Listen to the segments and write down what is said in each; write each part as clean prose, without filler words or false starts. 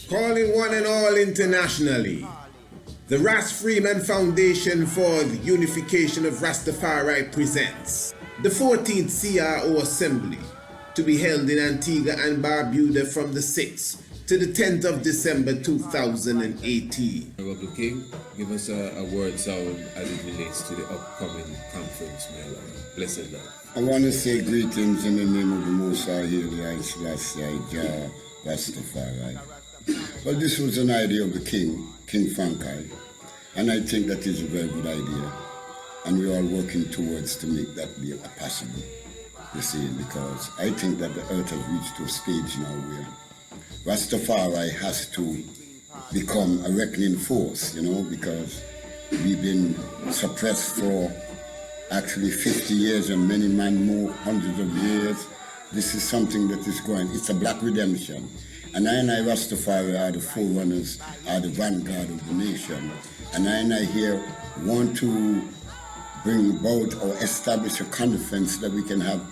Calling one and all internationally, the Ras Freeman Foundation for the Unification of Rastafari presents the 14th CRO Assembly to be held in Antigua and Barbuda from the 6th to the 10th of December 2018. Honorable King, give us a word sound as it relates to the upcoming conference, my Lord. Blessed Lord. I want to say greetings in the name of the Most High, Haile Selassie, Jah Rastafari. Well, this was an idea of the King Frankai, and I think that is a very good idea. And we are working towards to make that be possible, you see, because I think that the earth has reached to a stage now where Rastafari has to become a reckoning force, you know, because we've been suppressed for actually 50 years and many more hundreds of years. This is something that is going, it's a black redemption. And I Rastafari are the forerunners, are the vanguard of the nation. And I here want to bring about or establish a conference that we can have,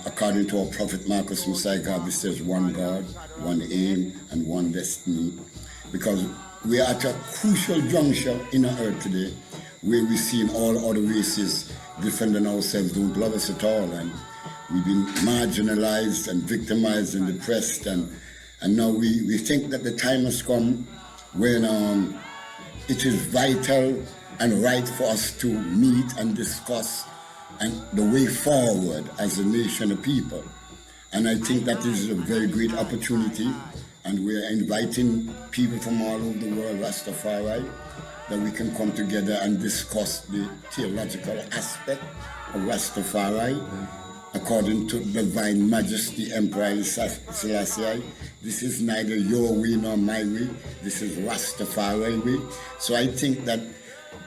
according to our prophet Marcus Messiah God, which says one God, one aim, and one destiny. Because we are at a crucial juncture in our earth today, where we've seen all other races defending ourselves, don't love us at all. And we've been marginalized and victimized and depressed, and now we think that the time has come when it is vital and right for us to meet and discuss and the way forward as a nation of people. And I think that is a very great opportunity, and we're inviting people from all over the world, Rastafari, that we can come together and discuss the theological aspect of Rastafari. According to Divine Majesty Emperor Selassie, this is neither your way nor my way. This is Rastafari way. So I think that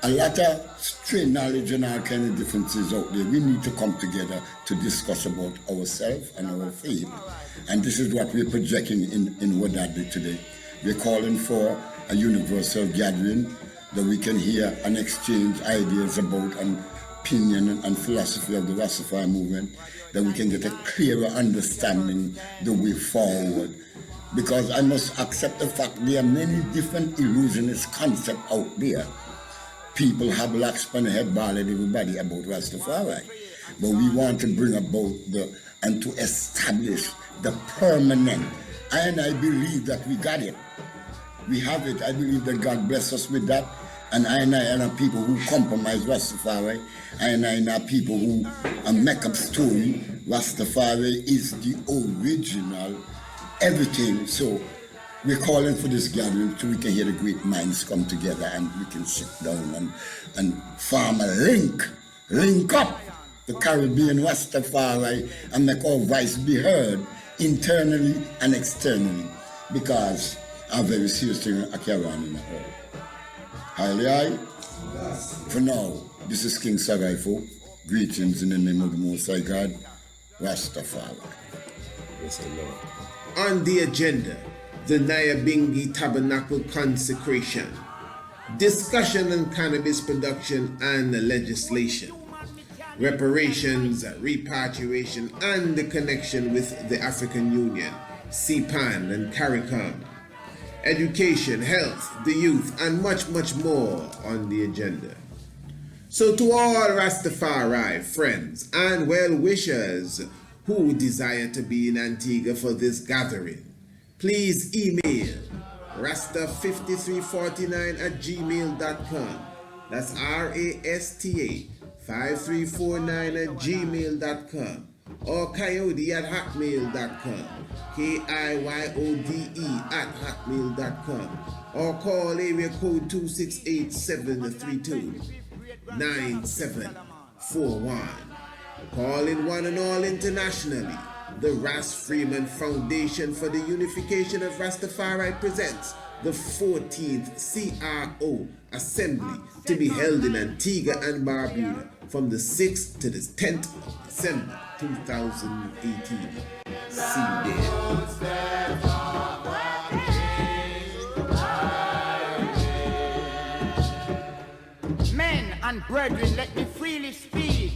a lot of strange knowledge and all kind of differences out there, we need to come together to discuss about ourselves and our faith. And this is what we're projecting in Wadadli today. We're calling for a universal gathering that we can hear and exchange ideas about an opinion and philosophy of the Rastafari movement, that we can get a clearer understanding the way forward. Because I must accept the fact there are many different illusionist concepts out there. People have lax on the head ball and everybody about Rastafari. But we want to bring about and to establish the permanent. And I believe that we got it. We have it. I believe that God bless us with that. And I are people who compromise Rastafari. I are people who make up story. Rastafari is the original everything. So we're calling for this gathering so we can hear the great minds come together and we can sit down and form a link up the Caribbean Rastafari and make our voice be heard internally and externally, because I'm very serious thing I carry on in the earth. Highly. For now, this is King Sagaifo. Greetings in the name of the Most High God, Rastafari. Bless the Lord. On the agenda, the Nyabingi Tabernacle consecration, discussion on cannabis production and legislation, reparations, repatriation, and the connection with the African Union, CPAN and CARICOM, education, health, the youth, and much more on the agenda. So to all Rastafari friends and well-wishers who desire to be in Antigua for this gathering, please email rasta5349@gmail.com. That's rasta5349@gmail.com, or coyote@hotmail.com, KIYODE@hotmail.com, or call area code 268-732-9741. Calling one and all internationally, the Ras Freeman Foundation for the Unification of Rastafari presents the 14th CRO Assembly to be held in Antigua and Barbuda from the 6th to the 10th of December 2018. See you there. and brethren, let me freely speak.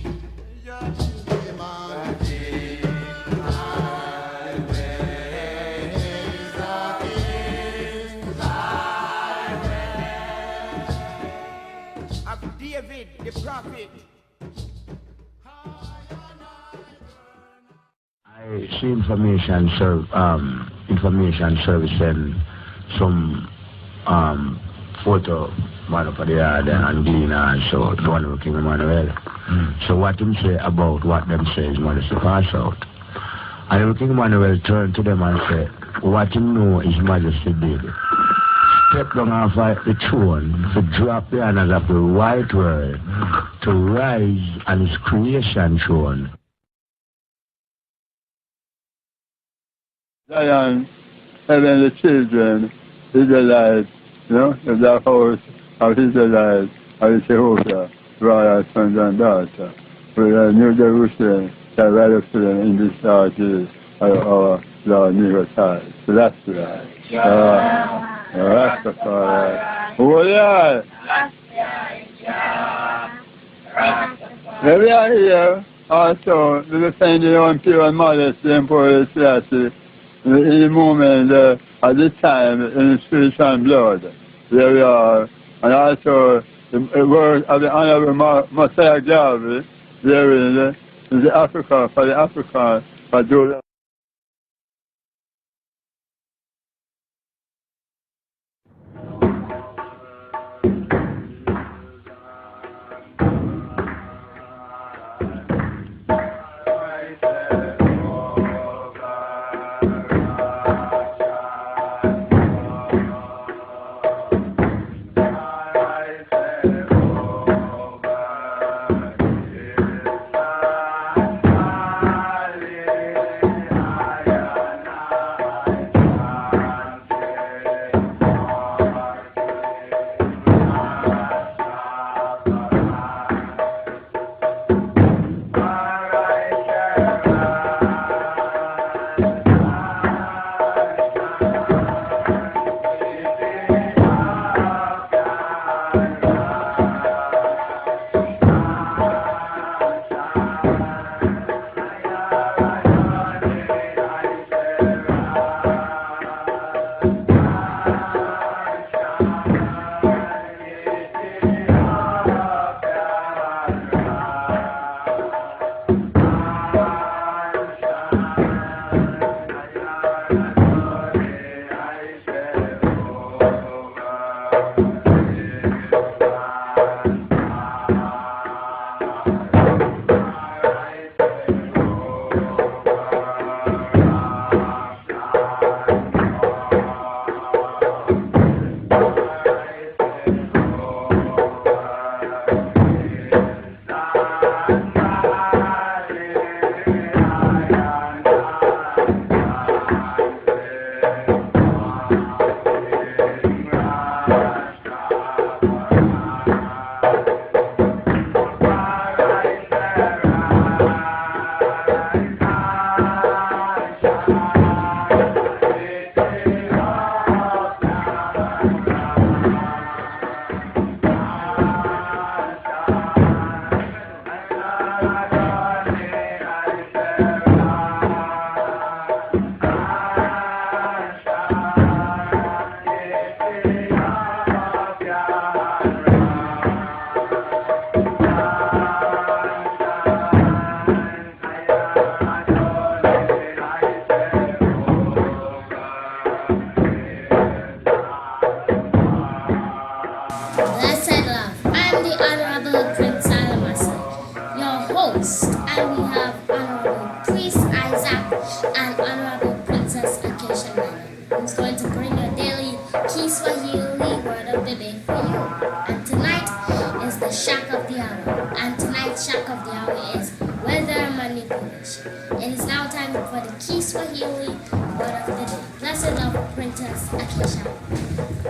Of David the prophet. I see information service and some photo man up at the yard and Dina and so the one with King Emmanuel. So what him say about what them say is modesty pass out. And King Emmanuel turned to them and said, what him know is Majesty did. Step down off the throne to drop the honors of the white world to rise on his creation throne. Zion, heavenly children, Israelites, if the house of Israelites, of Jehovah, royal sons and daughters, with a New Jerusalem, shall rise up to them in this darkness of our Lord Nebuchadnezzar. So that's right. Rastafari. Oh, yeah. Here we are here. Also, the defending on pure modesty and pure Selassie. In the moment, at this time, in the spirit and blood, there we are. And also, the word of the Honorable Messiah Garvey, there in the Africa, for the Africans, for those.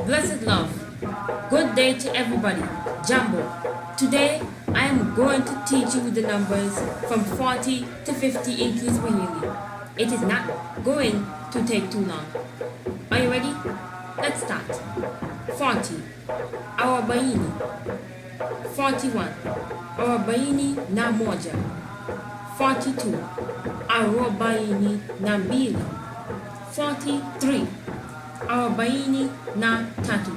Blessed love. Good day to everybody. Jambo. Today I am going to teach you the numbers from 40 to 50 in Kiswahili. It is not going to take too long. Are you ready? Let's start. 40. Arobaini. 41. Arobaini na moja. 42. Arobaini na mbili. 43. Arobaini na tatu.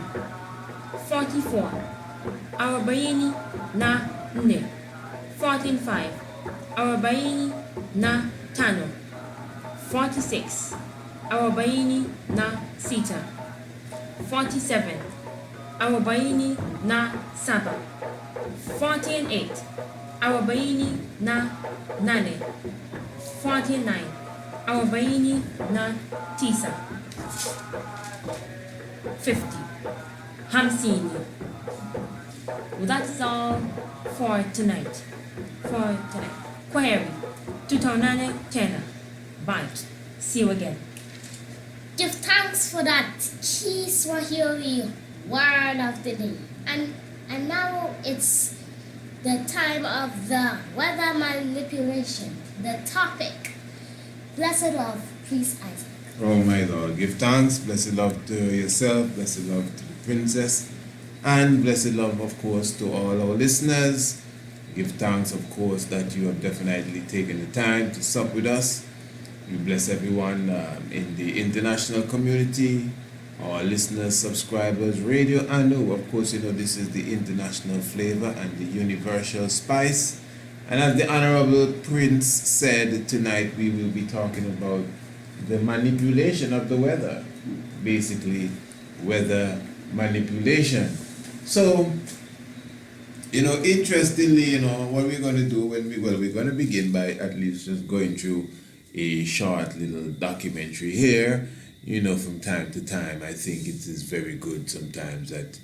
44. Arobaini na nne. 45. Arobaini na tano. 46. Arobaini na sita. 47. Arobaini na saba. 48. Arobaini na nane. 49. Arobaini na tisa. 50. Hamsini. Well, that is all for tonight. Kwaheri. Tutaonana tena. Bye. See you again. Give thanks for that key Swahili word of the day. And now it's the time of the weather manipulation. The topic. Blessed love, please, Isaac. Oh my Lord, give thanks, blessed love to yourself, blessed love to the princess, and blessed love, of course, to all our listeners. Give thanks, of course, that you have definitely taken the time to sup with us. We bless everyone in the international community, our listeners, subscribers, radio, and of course, this is the international flavor and the universal spice. And as the Honorable Prince said, tonight we will be talking about the manipulation of the weather, basically weather manipulation. So, interestingly, what we're going to do we're going to begin by at least just going through a short little documentary here. From time to time, I think it is very good sometimes that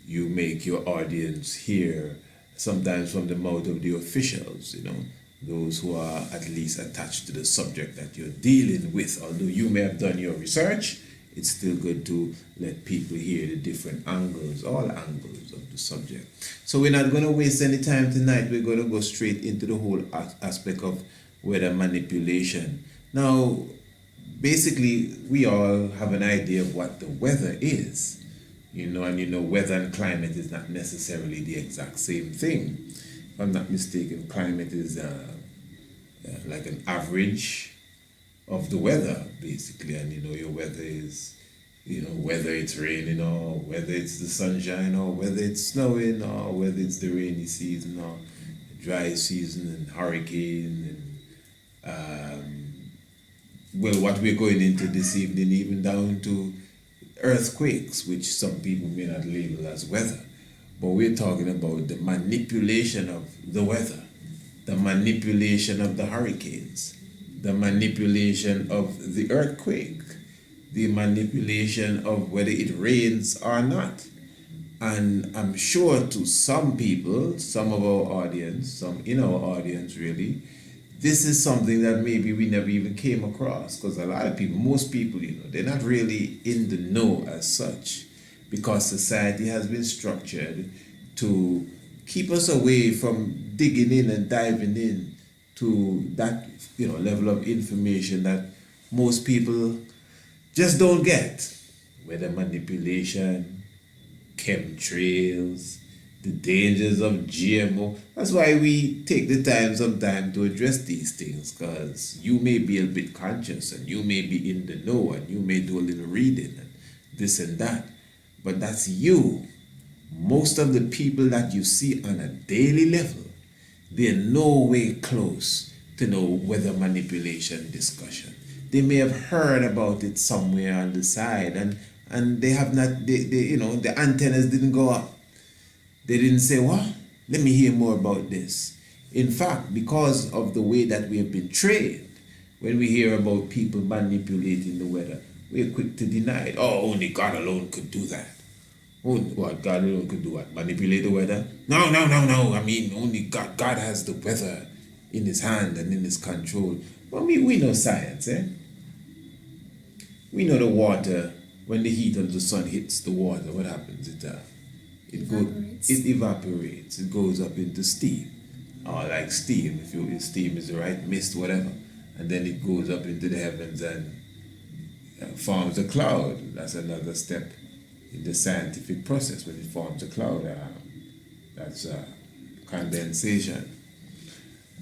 you make your audience hear sometimes from the mouth of the officials, those who are at least attached to the subject that you're dealing with. Although you may have done your research, it's still good to let people hear the different angles, all angles of the subject. So we're not going to waste any time tonight. We're going to go straight into the whole aspect of weather manipulation. Now, basically, we all have an idea of what the weather is. Weather and climate is not necessarily the exact same thing. If I'm not mistaken, climate is like an average of the weather, basically. And your weather is, whether it's raining or whether it's the sunshine or whether it's snowing or whether it's the rainy season or the dry season and hurricane and what we're going into this evening, even down to earthquakes, which some people may not label as weather. But we're talking about the manipulation of the weather, the manipulation of the hurricanes, the manipulation of the earthquake, the manipulation of whether it rains or not. And I'm sure to some people, some of our audience, some in our audience really, this is something that maybe we never even came across, because a lot of people, most people, they're not really in the know as such, because society has been structured to keep us away from digging in and diving in to that level of information that most people just don't get. Weather manipulation, chemtrails, the dangers of GMO. That's why we take the time sometimes to address these things, because you may be a bit conscious and you may be in the know and you may do a little reading and this and that. But that's you. Most of the people that you see on a daily level, they're no way close to know weather manipulation discussion. They may have heard about it somewhere on the side and they have not, the antennas didn't go up. They didn't say, well, let me hear more about this. In fact, because of the way that we have been trained, when we hear about people manipulating the weather, we're quick to deny it. Oh, only God alone could do that. Oh, what, God alone could do what? Manipulate the weather? No. I mean, only God has the weather in his hand and in his control. But we know science, eh? We know the water, when the heat of the sun hits the water, what happens? It evaporates. It goes up into steam, or like steam. If steam is the right mist, whatever, and then it goes up into the heavens and forms a cloud. That's another step in the scientific process when it forms a cloud. That's condensation.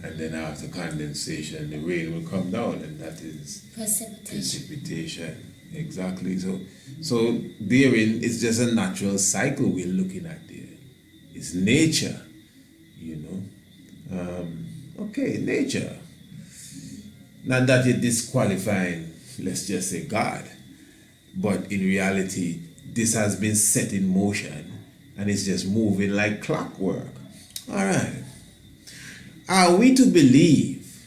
And then after condensation, the rain will come down, and that is precipitation. Exactly. So therein, it's just a natural cycle we're looking at there. It's nature, you know. Okay, nature. Not that you're disqualifying, let's just say, God, but in reality, this has been set in motion, and it's just moving like clockwork. All right. Are we to believe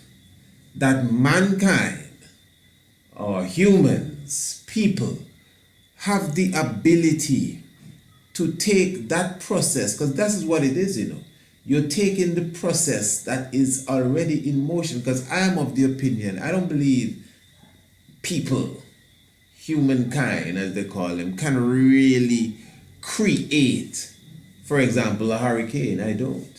that mankind, or humans, people, have the ability to take that process, because that is what it is, you know. You're taking the process that is already in motion, because I am of the opinion, I don't believe people, humankind as they call them, can really create, for example, a hurricane. I don't.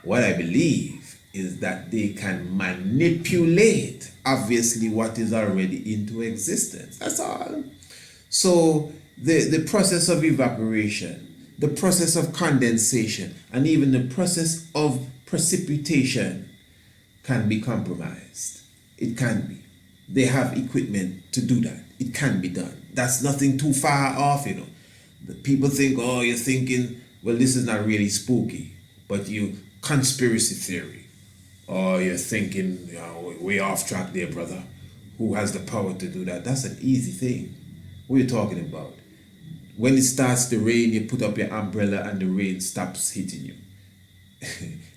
What I believe is that they can manipulate, obviously, what is already into existence. That's all. So the process of evaporation, the process of condensation, and even the process of precipitation can be compromised. It can be. They have equipment to do that. It can be done. That's nothing too far off, you know. The people think, oh, you're thinking, well, this is not really spooky, but you conspiracy theory, or you're thinking, you know, way off track there, brother. Who has the power to do that? That's an easy thing. What are you talking about? When it starts to rain, you put up your umbrella and the rain stops hitting you.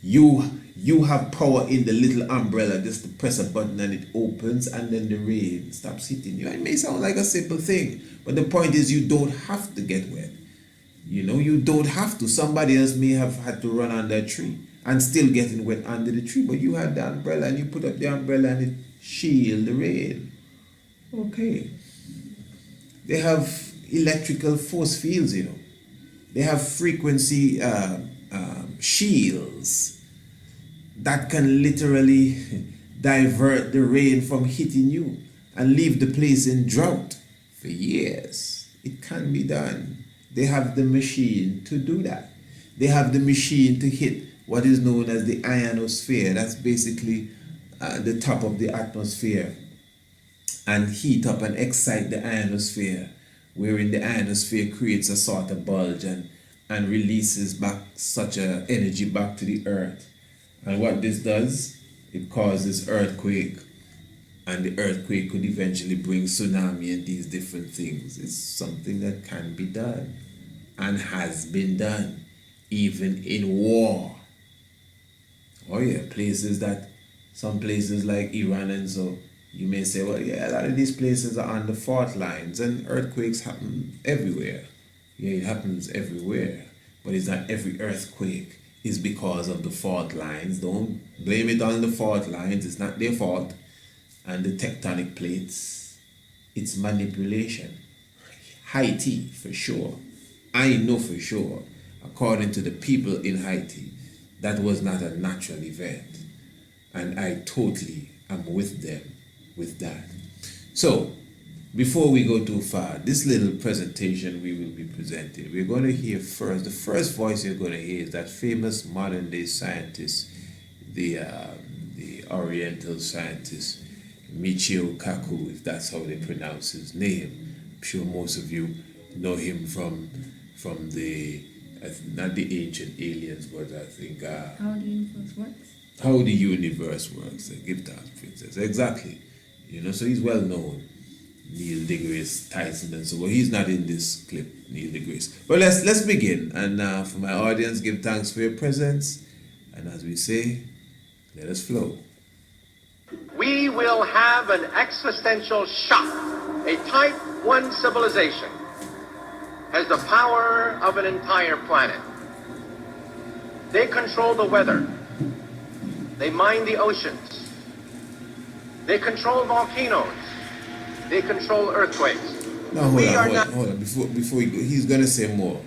You have power in the little umbrella, just to press a button and it opens, and then the rain stops hitting you. It may sound like a simple thing, but the point is you don't have to get wet. You know, you don't have to. Somebody else may have had to run under a tree and still getting wet under the tree, but you had the umbrella and you put up the umbrella and it shield the rain. Okay. They have electrical force fields, you know. They have frequency shields that can literally divert the rain from hitting you and leave the place in drought for years. It can be done. They have the machine to do that. They have the machine to hit what is known as the ionosphere. That's basically the top of the atmosphere, and heat up and excite the ionosphere, wherein the ionosphere creates a sort of bulge and releases back such a energy back to the earth. And what this does, it causes earthquake, and the earthquake could eventually bring tsunami and these different things. It's something that can be done and has been done, even in war. Oh yeah, some places like Iran and so, you may say, well, yeah, a lot of these places are on the fault lines and earthquakes happen everywhere. Yeah, it happens everywhere. But it's not every earthquake is because of the fault lines. Don't blame it on the fault lines. It's not their fault. And the tectonic plates, it's manipulation. Haiti, for sure. I know for sure, according to the people in Haiti, that was not a natural event. And I totally am with them with that. So, before we go too far, this little presentation we will be presenting, we're going to hear first, the first voice you're going to hear is that famous modern day scientist, the Oriental scientist, Michio Kaku, if that's how they pronounce his name. I'm sure most of you know him from the, not the ancient aliens, but I think... How the universe works? How the universe works. Give thanks, princess. Exactly. You know, so he's well known. Neil deGrasse Tyson and so on. He's not in this clip, Neil deGrasse. But let's begin. And for my audience, give thanks for your presence. And as we say, let us flow. We will have an existential shock. A type 1 civilization has the power of an entire planet. They control the weather. They mine the oceans. They control volcanoes. They control earthquakes. No, hold on. Before we go, he's going to say more.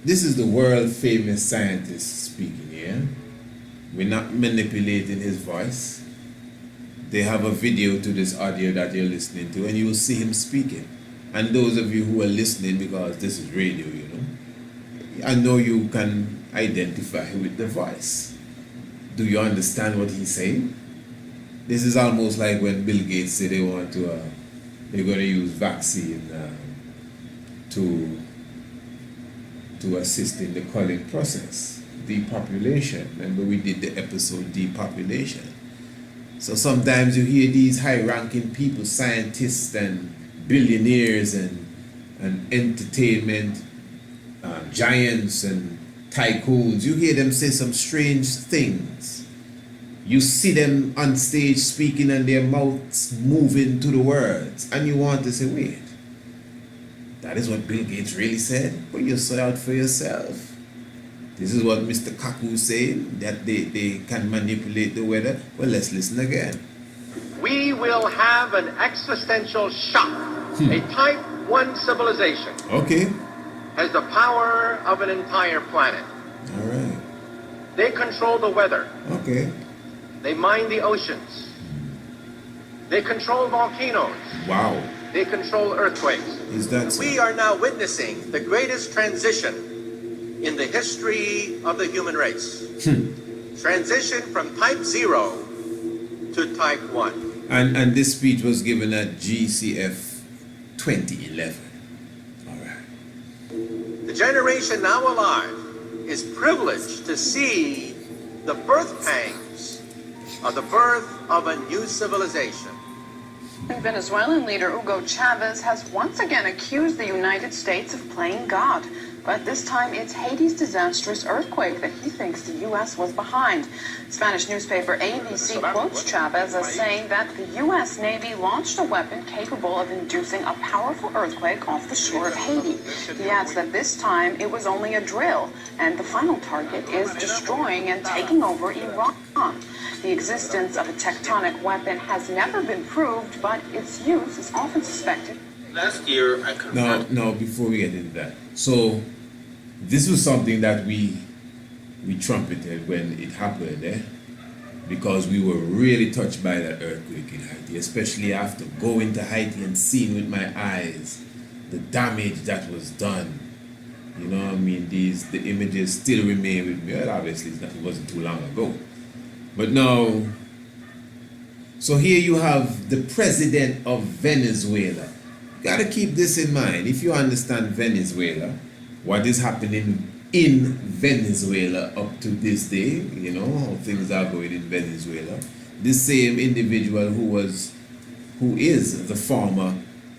This is the world famous scientist speaking here. We're not manipulating his voice. They have a video to this audio that you're listening to, and you will see him speaking. And those of you who are listening, because this is radio, you know, I know you can identify with the voice. Do you understand what he's saying? This is almost like when Bill Gates said they're going to use vaccine to assist in the culling process, depopulation. Remember we did the episode depopulation. So sometimes you hear these high-ranking people, scientists and billionaires and entertainment giants and tycoons, you hear them say some strange things. You see them on stage speaking and their mouths moving to the words, and you want to say, wait, that is what Bill Gates really said? Put yourself out for yourself. This is what Mr. Kaku's saying, that they can manipulate the weather. Well, let's listen again. We will have an existential shock. A type 1 civilization Okay. has the power of an entire planet. All right. They control the weather. Okay. They mine the oceans. They control volcanoes. Wow. They control earthquakes. Is that so? We are now witnessing the greatest transition in the history of the human race. Transition from type 0 to type 1. And this speech was given at GCF 2011. All right. The generation now alive is privileged to see the birth pangs of the birth of a new civilization. Venezuelan leader Hugo Chavez has once again accused the United States of playing God. But this time it's Haiti's disastrous earthquake that he thinks the U.S. was behind. Spanish newspaper ABC quotes Chavez as saying that the U.S. Navy launched a weapon capable of inducing a powerful earthquake off the shore of Haiti. He adds that this time it was only a drill, and the final target is destroying and taking over Iran. The existence of a tectonic weapon has never been proved, but its use is often suspected. Last year, I confirmed. Now, before we get into that, so this was something that we trumpeted when it happened, because we were really touched by that earthquake in Haiti, especially after going to Haiti and seeing with my eyes the damage that was done. You know what I mean? The images still remain with me. Well, obviously, it wasn't too long ago. But now, so here you have the president of Venezuela. You gotta keep this in mind. If you understand Venezuela, what is happening in Venezuela up to this day, you know, how things are going in Venezuela. This same individual who is the former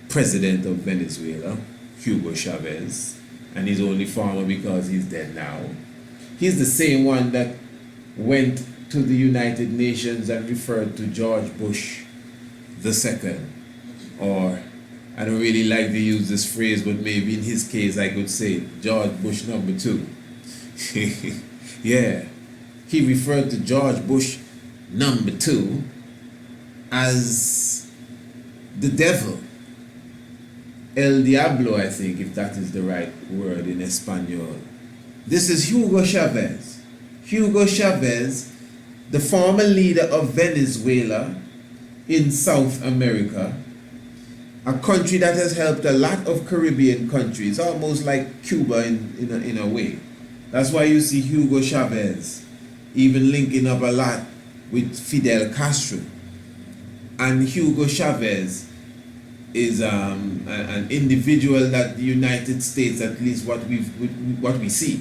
president of Venezuela, Hugo Chavez, and he's only former because he's dead now. He's the same one that went to the United Nations and referred to George Bush II, or I don't really like to use this phrase, but maybe in his case I could say George Bush #2. Yeah, he referred to George Bush #2 as the devil. El Diablo, I think, if that is the right word in Espanol. This is Hugo Chavez. Hugo Chavez, the former leader of Venezuela in South America, a country that has helped a lot of Caribbean countries, almost like Cuba in a way. That's why you see Hugo Chavez even linking up a lot with Fidel Castro. And Hugo Chavez is an individual that the United States, at least what we see,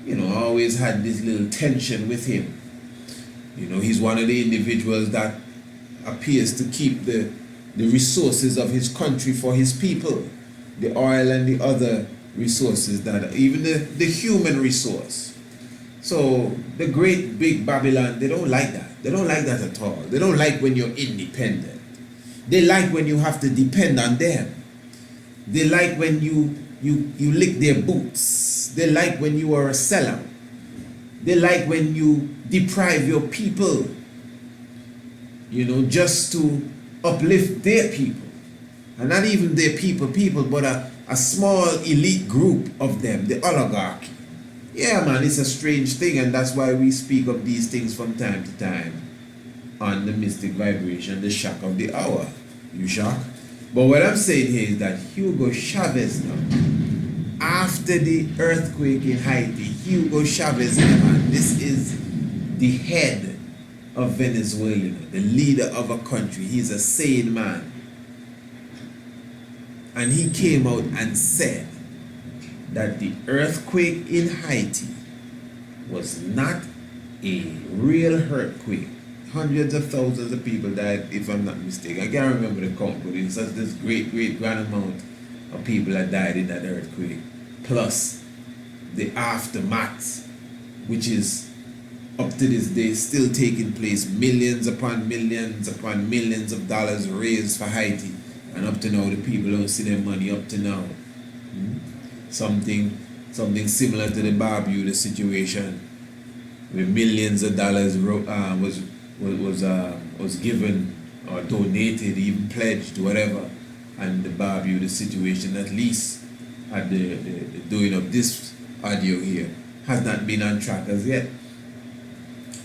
you know, always had this little tension with him. You know, he's one of the individuals that appears to keep the resources of his country for his people, the oil and the other resources, that even the human resource. So the great big Babylon, they don't like that. They don't like that at all. They don't like when you're independent. They like when you have to depend on them. They like when you lick their boots. They like when you are a sellout. They like when you deprive your people, you know, just to uplift their people. And not even their people, but a small elite group of them, the oligarchy. Yeah, man, it's a strange thing, and that's why we speak of these things from time to time on the mystic vibration, the shock of the hour. You shock? But what I'm saying here is that Hugo Chavez now, after after the earthquake in Haiti, Hugo Chavez, man, this is the head of Venezuela, the leader of a country. He's a sane man. And he came out and said that the earthquake in Haiti was not a real earthquake. Hundreds of thousands of people died, if I'm not mistaken. I can't remember the count, but it's such this great grand amount of people that died in that earthquake. Plus the aftermath, which is up to this day still taking place. Millions upon millions of dollars raised for Haiti. And up to now, the people don't see their money up to now. Something similar to the Barbuda situation, where millions of dollars was given or donated, even pledged, whatever. And the Barbuda situation, at least at the doing of this audio here, has not been on track as yet.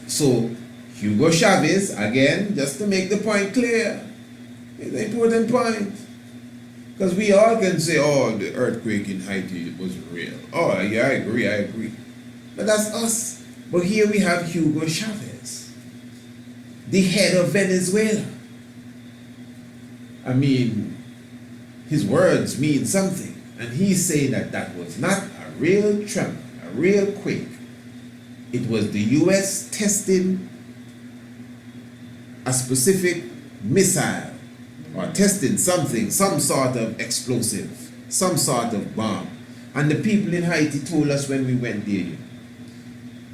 So Hugo Chavez, again, just to make the point clear, it's an important point. Because we all can say, oh, the earthquake in Haiti was real. Oh, yeah, I agree. But that's us. But here we have Hugo Chavez, the head of Venezuela. I mean, his words mean something. And he's saying that that was not a real tremor, a real quake. It was the US testing a specific missile, or testing something, some sort of explosive, some sort of bomb. And the people in Haiti told us when we went there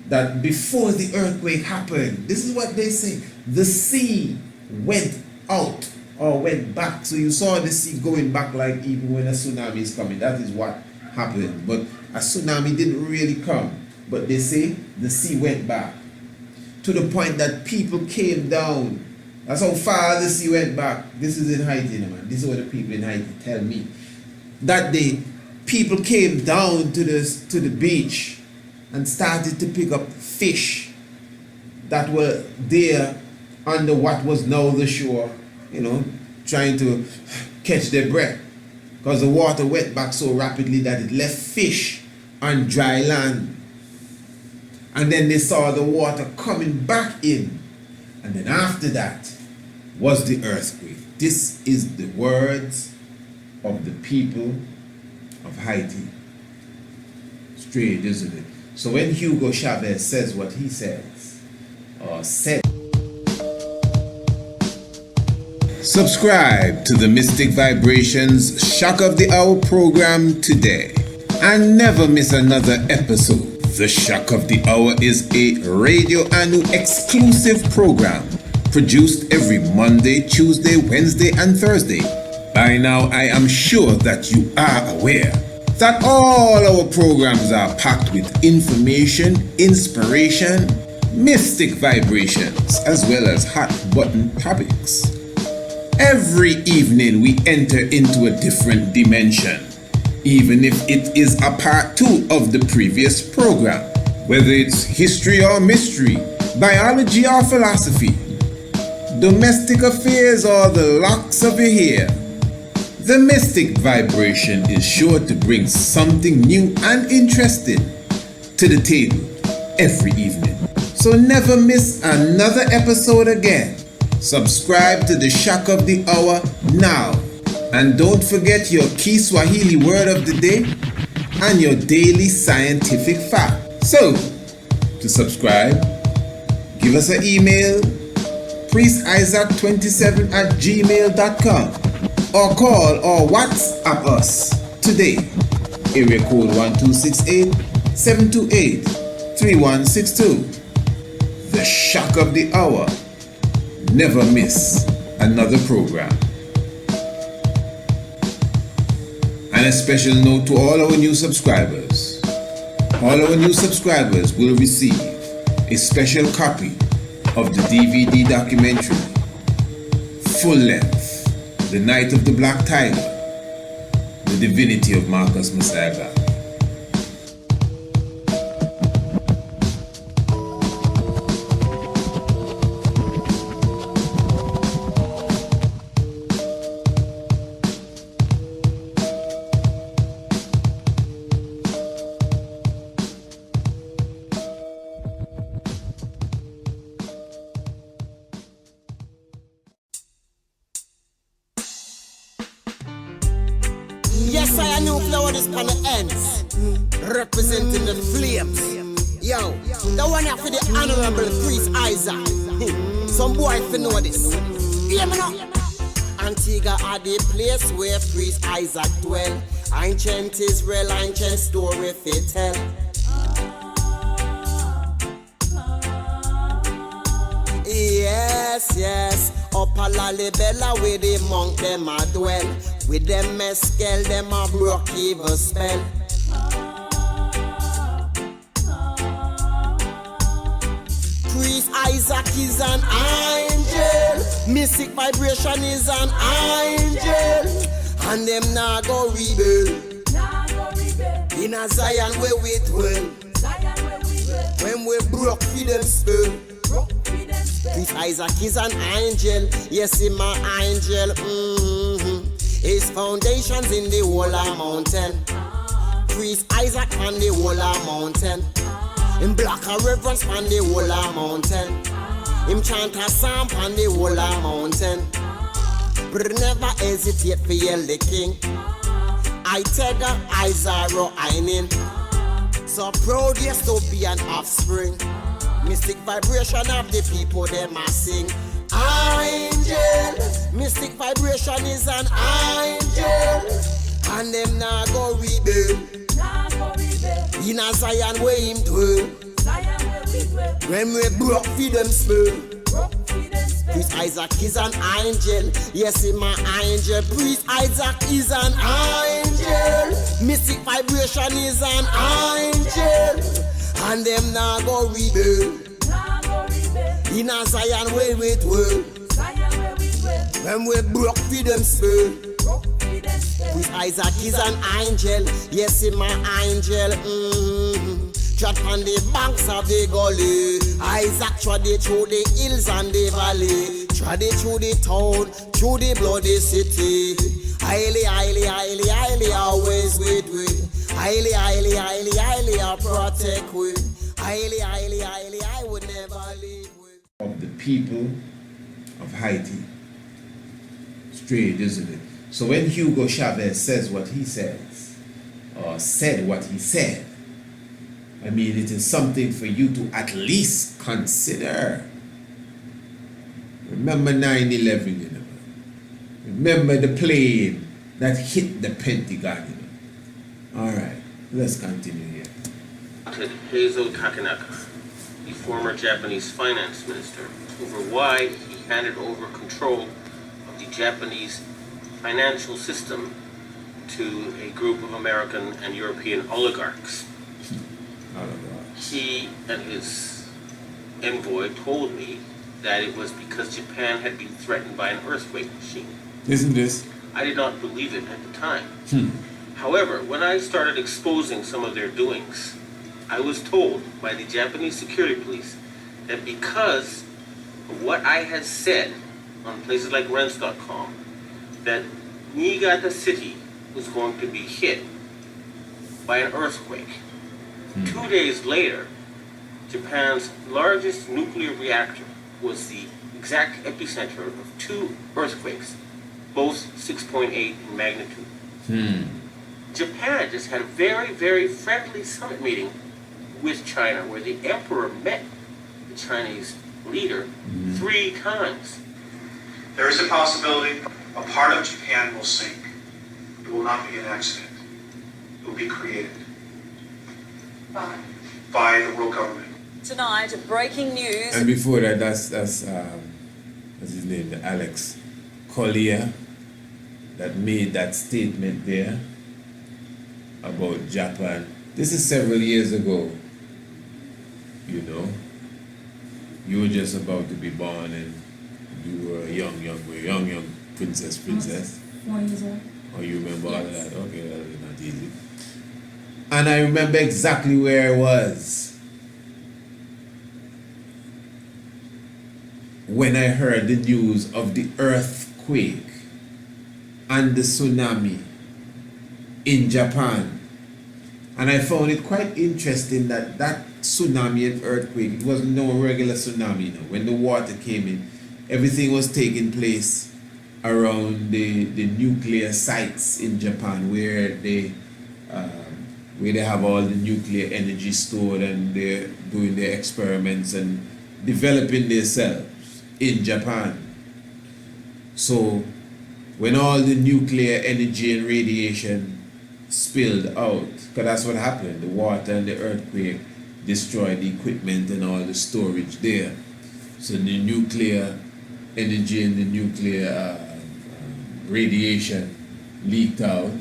that before the earthquake happened, this is what they say, the sea went out or went back. So you saw the sea going back, like even when a tsunami is coming. That is what happened. But a tsunami didn't really come. But they say the sea went back to the point that people came down. That's how far the sea went back. This is in Haiti, man. This is what the people in Haiti tell me. That day, people came down to the beach and started to pick up fish that were there under what was now the shore, trying to catch their breath. Because the water went back so rapidly that it left fish on dry land. And then they saw the water coming back in. And then after that was the earthquake. This is the words of the people of Haiti. Strange, isn't it? So when Hugo Chavez says what he says, or said, subscribe to the Mystic Vibrations Shock of the Hour program today and never miss another episode. The Shock of the Hour is a Radio Anu exclusive program produced every Monday, Tuesday, Wednesday, and Thursday. By now, I am sure that you are aware that all our programs are packed with information, inspiration, mystic vibrations, as well as hot button topics. Every evening, we enter into a different dimension, even if it is a part 2 of the previous program, whether it's history or mystery, biology or philosophy, domestic affairs or the locks of your hair. The mystic vibration is sure to bring something new and interesting to the table every evening. So never miss another episode again. Subscribe to the Shock of the Hour now. And don't forget your key Swahili word of the day and your daily scientific fact. So, to subscribe, give us an email, priestisaac27@gmail.com, or call or WhatsApp us today. Area code 1268-728-3162. The Shock of the Hour. Never miss another program. And a special note to all our new subscribers. All our new subscribers will receive a special copy of the DVD documentary, full length, The Night of the Black Tiger, The Divinity of Marcus Messiah. blue flower is on the ends, representing the flames. Yo, the one here for the Honorable Priest Isaac. Some boy fi know this. Hear me now. Antigua are the place where Priest Isaac dwell. Ancient Israel, ancient story fi tell. Yes, yes. Up a Lalibela where the monk them a dwell. With them mescal them a broke evil spell. Priest Isaac is an angel. Mystic vibration is an angel. And them nah go rebel. In a Zion where we dwell. When we broke for them spell. Priest Isaac is an angel. Yes, he's my angel. His foundations in the whole of mountain. Priest Isaac on the whole of mountain. Him black a reverence on the whole of mountain. Him chant a psalm on the whole of mountain. But never hesitate for yell the king. I take a Isaro Ainin. So proud yes to be an offspring. Mystic vibration of the people them a sing. Angel, mystic vibration is an angel. And them nah go rebel. In a Zion where him dwell. When we broke for them spell. Priest Isaac is an angel. Yes, he's my angel. Priest Isaac is an angel. Mystic vibration is an angel. And them now go rebel. In a Zion where we dwell. When we broke for them spell. Priest Isaac is an angel. Yes, he's my angel. Trot on the banks of the gully. Isaac trod it through the hills and the valley. Trod it through the town, through the bloody city. Highly, highly, highly, highly, always with we. Highly, highly, highly, highly, I protect we. Highly, highly, highly, I would never leave we. Of the people of Haiti. Strange, isn't it? So when Hugo Chavez says what he says, or said what he said, I mean, it is something for you to at least consider. Remember 9/11, you know. Remember the plane that hit the Pentagon, you know. All right, let's continue here. Heizo Takanaka, the former Japanese finance minister, over why he handed over control of the Japanese financial system to a group of American and European oligarchs. He and his envoy told me that it was because Japan had been threatened by an earthquake machine. Isn't this? I did not believe it at the time. However, when I started exposing some of their doings, I was told by the Japanese security police that because of what I had said on places like Rents.com, that Niigata City was going to be hit by an earthquake. 2 days later, Japan's largest nuclear reactor was the exact epicenter of 2 earthquakes, both 6.8 in magnitude. Japan just had a very, very friendly summit meeting with China where the emperor met the Chinese leader 3 times. There is a possibility a part of Japan will sink. It will not be an accident. It will be created. By the world government. Tonight, breaking news. And before that, that's what's his name, Alex Collier, that made that statement there about Japan. This is several years ago. You know, you were just about to be born, and you were a young princess. 4 years old. Oh, you remember all of that? Okay, that was not easy. And I remember exactly where I was when I heard the news of the earthquake and the tsunami in Japan. And I found it quite interesting that that tsunami and earthquake, it wasn't no regular tsunami. No. When the water came in, everything was taking place around the nuclear sites in Japan where where they have all the nuclear energy stored and they're doing their experiments and developing themselves in Japan. So when all the nuclear energy and radiation spilled out, because that's what happened, the water and the earthquake destroyed the equipment and all the storage there. So the nuclear energy and the nuclear radiation leaked out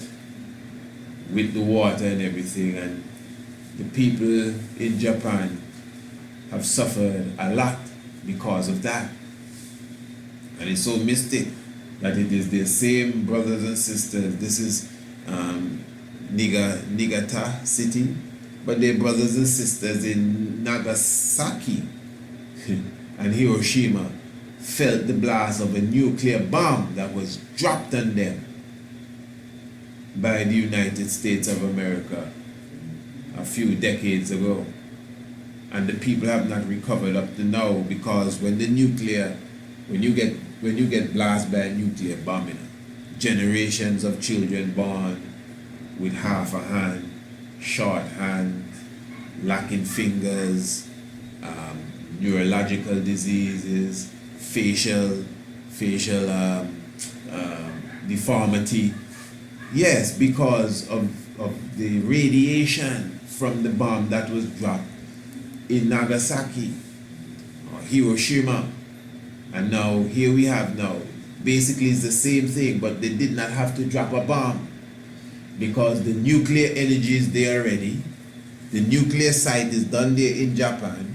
with the water and everything, and the people in Japan have suffered a lot because of that. And it's so mystic that it is the same brothers and sisters. This is Niigata city, but they're brothers and sisters in Nagasaki and Hiroshima felt the blast of a nuclear bomb that was dropped on them by the United States of America a few decades ago. And the people have not recovered up to now, because when you get blasted by a nuclear bomb, generations of children born with half a hand, short hand, lacking fingers, neurological diseases, facial deformity. Yes, because of the radiation from the bomb that was dropped in Nagasaki or Hiroshima. And now here we have now, basically it's the same thing, but they did not have to drop a bomb because the nuclear energy is there already. The nuclear site is done there in Japan.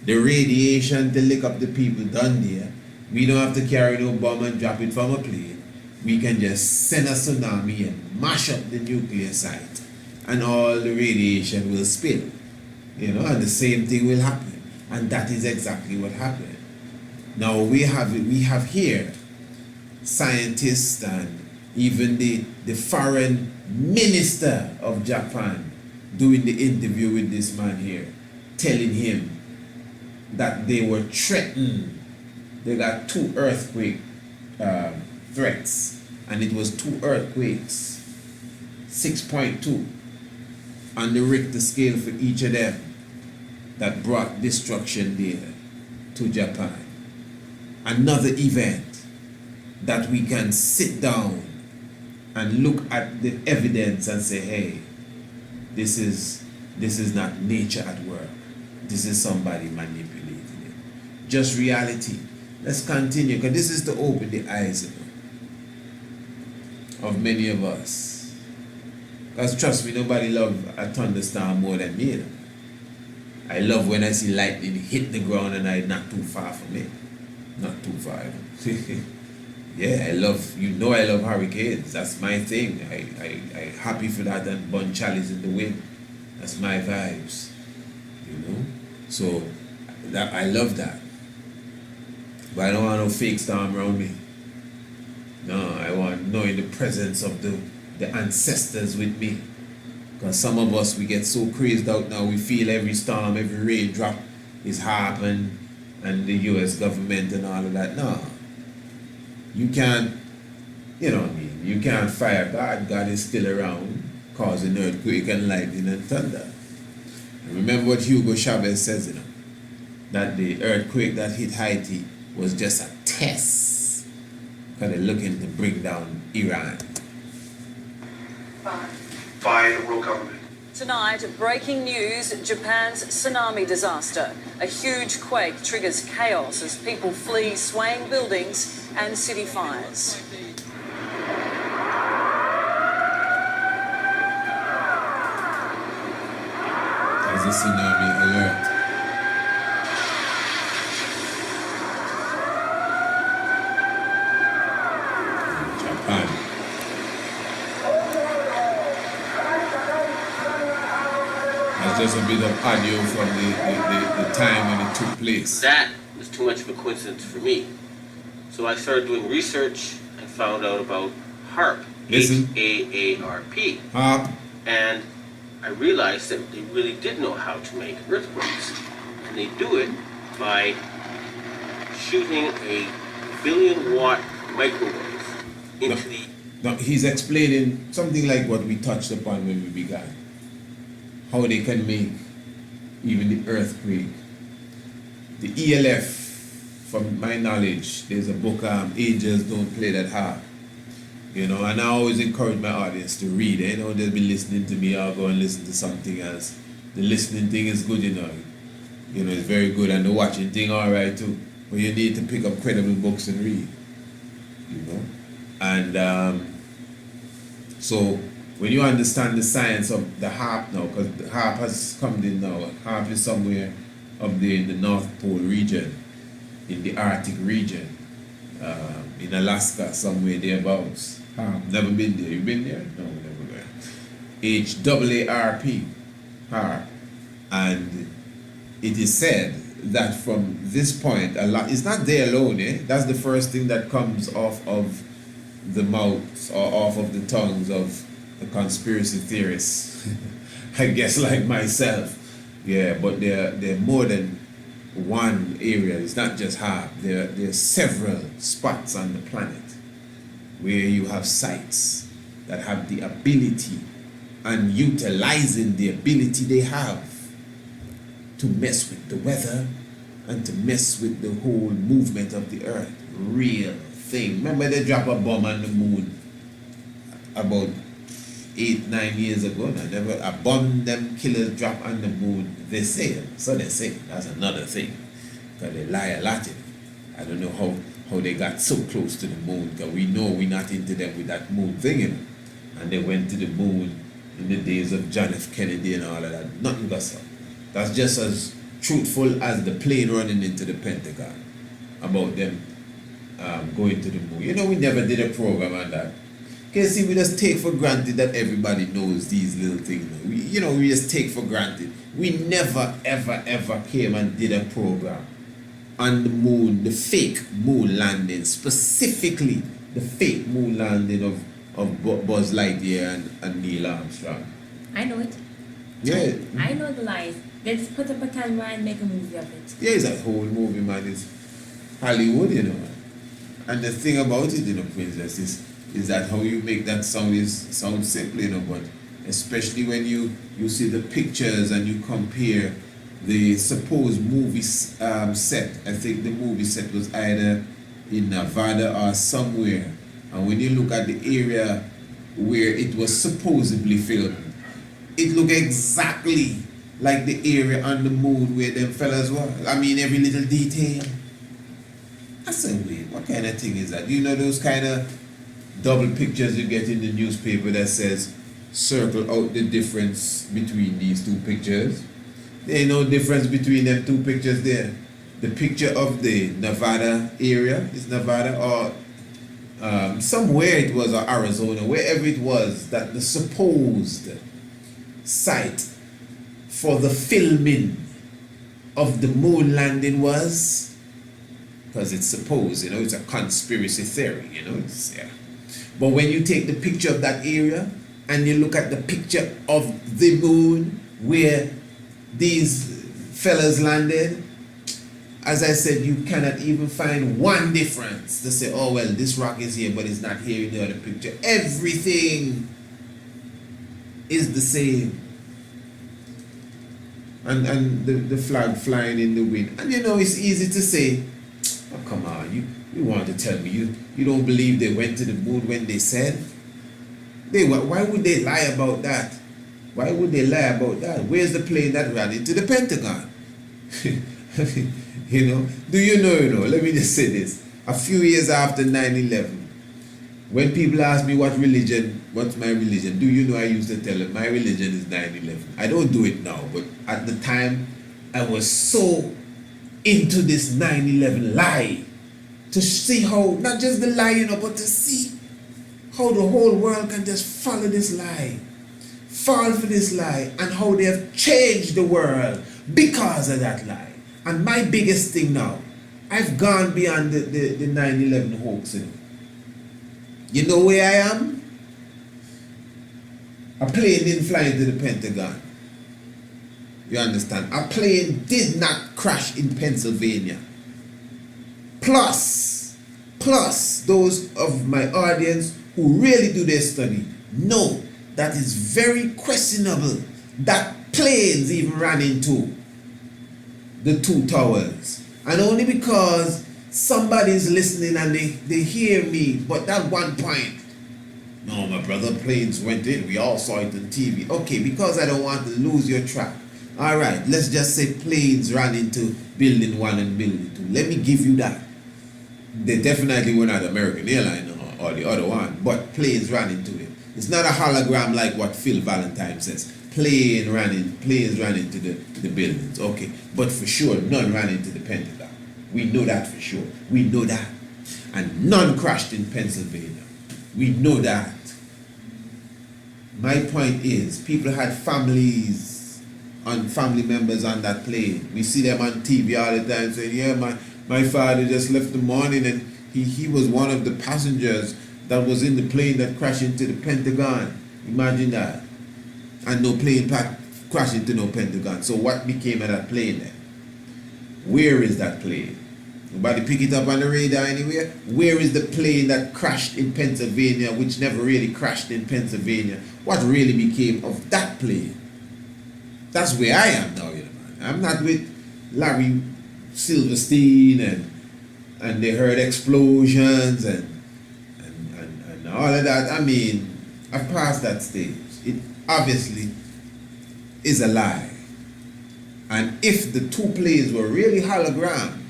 The radiation to lick up the people done there. We don't have to carry no bomb and drop it from a plane. We can just send a tsunami and mash up the nuclear site, and all the radiation will spill. And the same thing will happen. And that is exactly what happened. Now we have here scientists and even the foreign minister of Japan doing the interview with this man here, telling him that they were threatened. They got 2 earthquake threats, and it was 2 earthquakes, 6.2 on the Richter scale for each of them, that brought destruction there to Japan. Another event that we can sit down and look at the evidence and say, hey, this is not nature at work. This is somebody manipulating it. Just reality. Let's continue, because this is to open the eyes of many of us. Because trust me, nobody loves a thunderstorm more than me. I love when I see lightning hit the ground and I'm not too far from it. Not too far. Yeah, I love hurricanes. That's my thing. I happy for that and burn chalice in the wind. That's my vibes. So that I love that. But I don't want no fake storm around me. No, I want knowing the presence of the ancestors with me. Because some of us, we get so crazed out now, we feel every storm, every raindrop is happening, and the US government and all of that. No. You can't, you can't fire God. God is still around, causing earthquake and lightning and thunder. And remember what Hugo Chavez says, that the earthquake that hit Haiti was just a test, because they're looking to bring down Iran. By the world government. Tonight, breaking news, Japan's tsunami disaster. A huge quake triggers chaos as people flee swaying buildings and city fires. There's a tsunami alert. Japan. That's just a bit of audio from the time when it took place. That was too much of a coincidence for me. So I started doing research and found out about HAARP. Listen. HAARP. HAARP. And I realized that they really did know how to make earthquakes. And they do it by shooting a 1 billion watt microwave into the Now, he's explaining something like what we touched upon when we began. How they can make even the earthquake. The ELF, from my knowledge, there's a book, Angels Don't Play That Harp. You know, and I always encourage my audience to read. They don't just be listening to me, I'll go and listen to something else. The listening thing is good, you know. You know, it's very good, and the watching thing alright too. But you need to pick up credible books and read. You know? And so when you understand the science of the harp now, because the harp has come in now, harp is somewhere up there in the North Pole region, in the Arctic region, in Alaska, somewhere thereabouts. Never been there. You been there? No, never been. HAARP, harp. And it is said that from this point, it's not there alone, eh? That's the first thing that comes off of the mouths or off of the tongues of the conspiracy theorists. I guess like myself. Yeah, but there are more than one area. It's not just harp. There are several spots on the planet where you have sites that have the ability and utilizing the ability they have to mess with the weather and to mess with the whole movement of the earth. Real thing. Remember they dropped a bomb on the moon about 8-9 years ago? Never a bomb them killers drop on the moon. They say, so they say. That's another thing. Because they lie a lot in it. I don't know how they got so close to the moon, because we know we're not into them with that moon thing, you know. And they went to the moon in the days of John F. Kennedy and all of that. Nothing goes up. That's just as truthful as the plane running into the Pentagon about them going to the moon. You know, we never did a program on that. Okay, see, we just take for granted that everybody knows these little things. We just take for granted. We never, ever, ever came and did a program on the moon, the fake moon landing, specifically the fake moon landing of Buzz Lightyear and Neil Armstrong. I know it. Yeah. I know the lies. Let's put up a camera and make a movie of it. Yeah, it's a whole movie, man. It's Hollywood, you know. And the thing about it, you know, Princess, is that how you make that sound simple, you know, but especially when you see the pictures and you compare the supposed movie set. I think the movie set was either in Nevada or somewhere. And when you look at the area where it was supposedly filmed, it looked exactly like the area on the moon where them fellas were. I mean, every little detail. I said, wait, what kind of thing is that? You know those kind of double pictures you get in the newspaper that says, circle out the difference between these two pictures? There ain't no difference between them two pictures there. The picture of the Nevada area, is Nevada or somewhere it was, or Arizona, wherever it was, that the supposed site for the filming of the moon landing was, because it's supposed, you know, it's a conspiracy theory, you know, it's, yeah. But when you take the picture of that area and you look at the picture of the moon where these fellas landed, as I said, you cannot even find one difference to say, oh well, this rock is here but it's not here in the other picture. Everything is the same. And the flag flying in the wind. And you know, it's easy to say, oh come on, you want to tell me you don't believe they went to the moon when they said? Why would they lie about that? Why would they lie about that? Where's the plane that ran into the Pentagon? You know, do you know, let me just say this. A few years after 9/11, when people ask me what's my religion, do you know I used to tell them my religion is 9/11. I don't do it now, but at the time I was so into this 9/11 lie, to see how, not just the lie, you know, but to see how the whole world can just follow this lie, fall for this lie, and how they have changed the world because of that lie. And my biggest thing now, I've gone beyond the 9/11 hoax. You know where I am? A plane didn't fly into the Pentagon. You understand? A plane did not crash in Pennsylvania. Plus, those of my audience who really do their study know that it's very questionable that planes even ran into the two towers. And only because somebody's listening and they hear me, but that one point, no, my brother, planes went in, we all saw it on TV. Okay, because I don't want to lose your track. All right, let's just say planes ran into building 1 and building 2. Let me give you that. They definitely were not American Airlines or the other one, but planes ran into it. It's not a hologram like what Phil Valentine says. Planes ran into the buildings. Okay, but for sure, none ran into the Pentagon. We know that for sure. We know that. And none crashed in Pennsylvania. We know that. My point is, people had families and family members on that plane. We see them on TV all the time saying, yeah, my father just left the morning and he was one of the passengers that was in the plane that crashed into the Pentagon. Imagine that. And no plane crashed into no Pentagon. So what became of that plane then? Where is that plane? Nobody pick it up on the radar anywhere? Where is the plane that crashed in Pennsylvania, which never really crashed in Pennsylvania? What really became of that plane? That's where I am now, you know, man. I'm not with Larry Silverstein and they heard explosions and all of that. I mean, I've passed that stage. It obviously is a lie. And if the two planes were really hologram,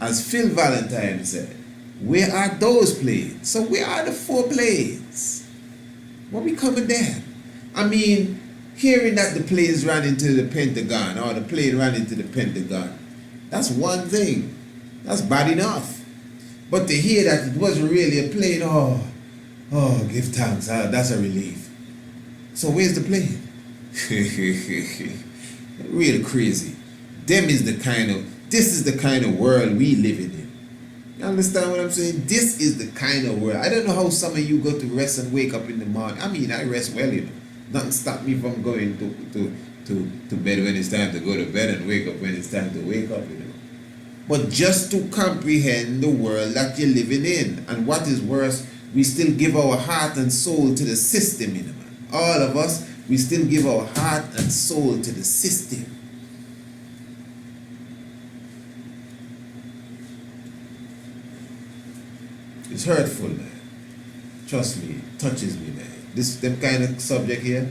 as Phil Valentine said, where are those planes? So where are the 4 planes? What become of them? I mean, hearing that the planes ran into the Pentagon or the plane ran into the Pentagon, that's one thing. That's bad enough. But to hear that it wasn't really a plane, oh, give thanks. That's a relief. So where's the plane? Real crazy. This is the kind of world we live in. You understand what I'm saying? This is the kind of world. I don't know how some of you go to rest and wake up in the morning. I mean, I rest well, you know. Nothing stop me from going to bed when it's time to go to bed and wake up when it's time to wake up, you know. But just to comprehend the world that you're living in. And what is worse, we still give our heart and soul to the system, you know, man. All of us, we still give our heart and soul to the system. It's hurtful, man. Trust me, it touches me, man. Them kind of subject here,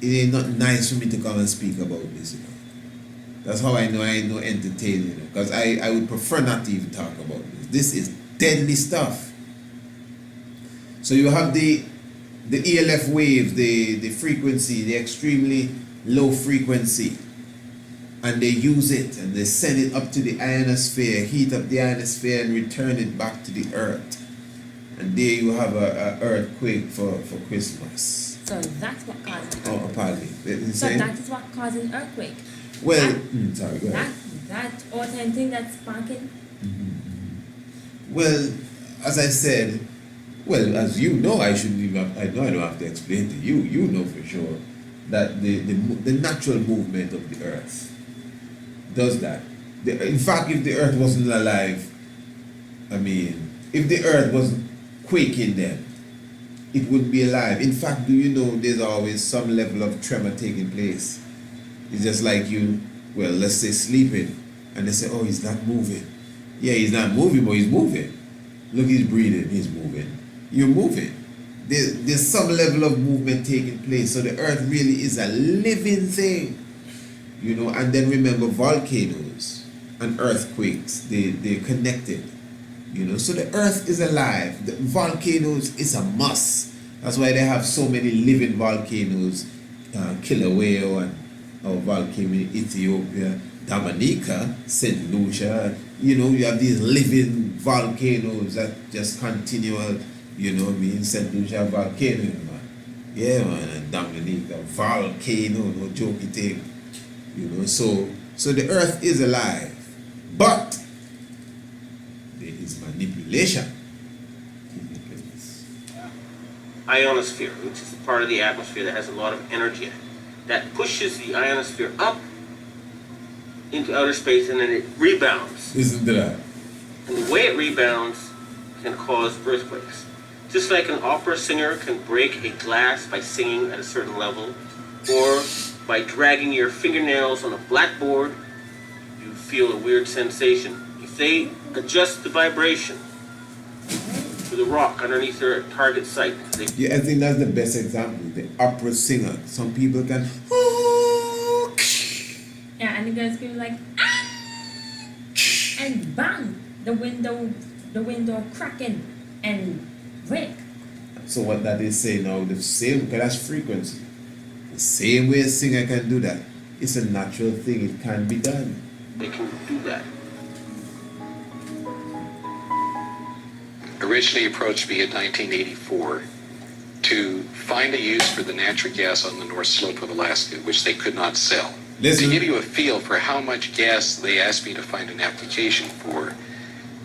it ain't not nice for me to come and speak about this, you know. That's how I know I ain't no entertaining, you know, because I would prefer not to even talk about this. This is deadly stuff. So you have the ELF waves, the frequency, the extremely low frequency, and they use it and they send it up to the ionosphere, heat up the ionosphere and return it back to the earth. And there you have a earthquake for Christmas. So that's what causes it. Oh, pardon me. So that is what causes earthquake. Well, sorry, go ahead. That all-time thing that's sparking? Well, as I said, well, as you know, I don't have to explain to you. You know for sure that the natural movement of the earth does that. In fact, if the earth wasn't alive, I mean, if the earth wasn't quaking then, it wouldn't be alive. In fact, do you know there's always some level of tremor taking place? It's just like you, well, let's say sleeping, and they say, oh, he's not moving. Yeah, he's not moving, but he's moving. Look, he's breathing, he's moving. You're moving. There's some level of movement taking place. So the earth really is a living thing. You know, and then remember volcanoes and earthquakes, they're connected. You know, so the earth is alive. The volcanoes is a must. That's why they have so many living volcanoes. Kilauea and our volcano in Ethiopia, Dominica, St. Lucia. You know, you have these living volcanoes that just continual, you know what I mean? St. Lucia volcano, man. Yeah, man, and Dominica volcano, no jokey thing. You know, so the earth is alive. But there is manipulation. Ionosphere, which is the part of the atmosphere that has a lot of energy in it, that pushes the ionosphere up into outer space and then it rebounds. Isn't that? And the way it rebounds can cause earthquakes. Just like an opera singer can break a glass by singing at a certain level, or by dragging your fingernails on a blackboard, you feel a weird sensation. If they adjust the vibration to the rock underneath their target site, Yeah, I think that's the best example. The opera singer. Some people can. Yeah, and the guys feel like, ah! And bang, the window cracking and break. So what that is saying now, the same, because that's frequency. The same way a singer can do that. It's a natural thing. It can be done. They can do that. Originally approached me in 1984 to find a use for the natural gas on the North Slope of Alaska, which they could not sell. Listen. To give you a feel for how much gas they asked me to find an application for,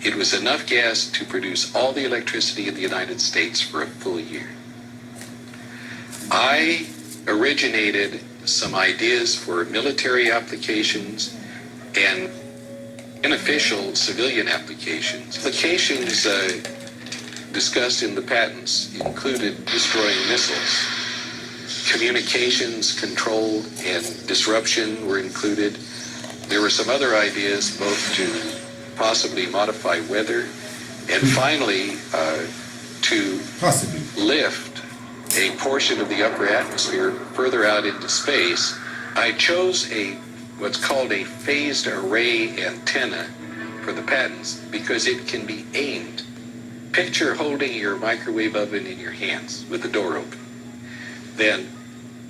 it was enough gas to produce all the electricity in the United States for a full year. I originated some ideas for military applications and unofficial civilian applications. Applications discussed in the patents included destroying missiles. Communications control and disruption were included. There were some other ideas, both to possibly modify weather and finally to lift a portion of the upper atmosphere further out into space. I chose what's called a phased array antenna for the patents because it can be aimed. Picture holding your microwave oven in your hands with the door open. Then